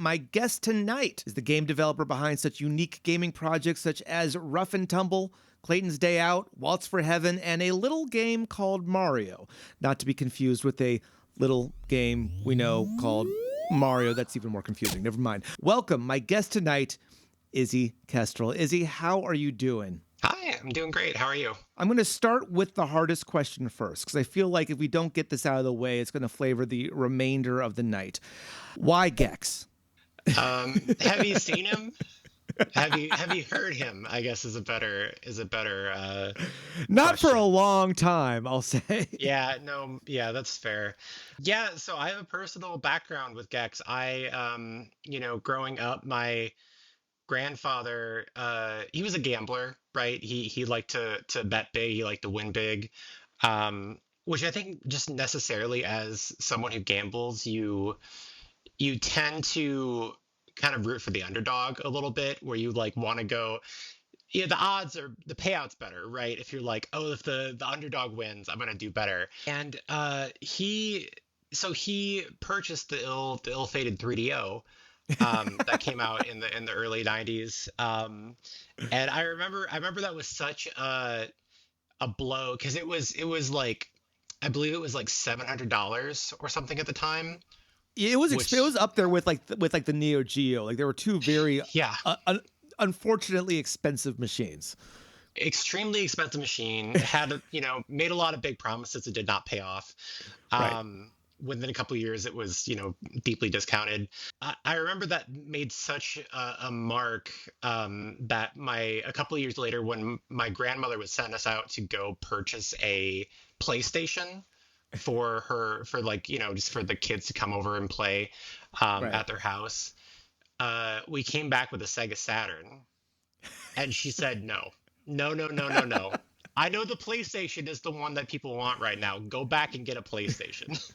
My guest tonight is the game developer behind such unique gaming projects such as Rough and Tumble, Clayton's Day Out, Waltz for Heaven, and a little game called Mario. Not to be confused with a little game we know called Mario. That's even more confusing. Never mind. Welcome, my guest tonight, Izzy Kestrel. Izzy, how are you doing? Hi, I'm doing great. How are you? I'm going to start with the hardest question first, because I feel like if we don't get this out of the way, it's going to flavor the remainder of the night. Why GEX? Have you seen him? Have you heard him? I guess is a better Not for a question. long time, I'll say. Yeah, no, yeah, that's fair. Yeah, so I have a personal background with Gex. Growing up, my grandfather, he was a gambler, right? He liked to bet big, he liked to win big. Which I think just necessarily as someone who gambles, you tend to kind of root for the underdog a little bit, where you like want to go, yeah, the payouts better, right? If you're like, oh, if the underdog wins, I'm gonna do better. And he purchased the ill-fated 3DO that came out in the early 90s. And I remember that was such a blow, because it was like, I believe it was like $700 or something at the time, It which, was up there with like the Neo Geo. Like there were two very yeah, unfortunately expensive machines. extremely expensive machine. Had, made a lot of big promises that did not pay off. Right. Within a couple of years, it was, deeply discounted. I remember that made such a mark, that a couple of years later, when my grandmother would send us out to go purchase a PlayStation for like, just for the kids to come over and play, Right. at their house. We came back with a Sega Saturn, and she said, no, no, no, no, no, no. I know the PlayStation is the one that people want right now. Go back and get a PlayStation.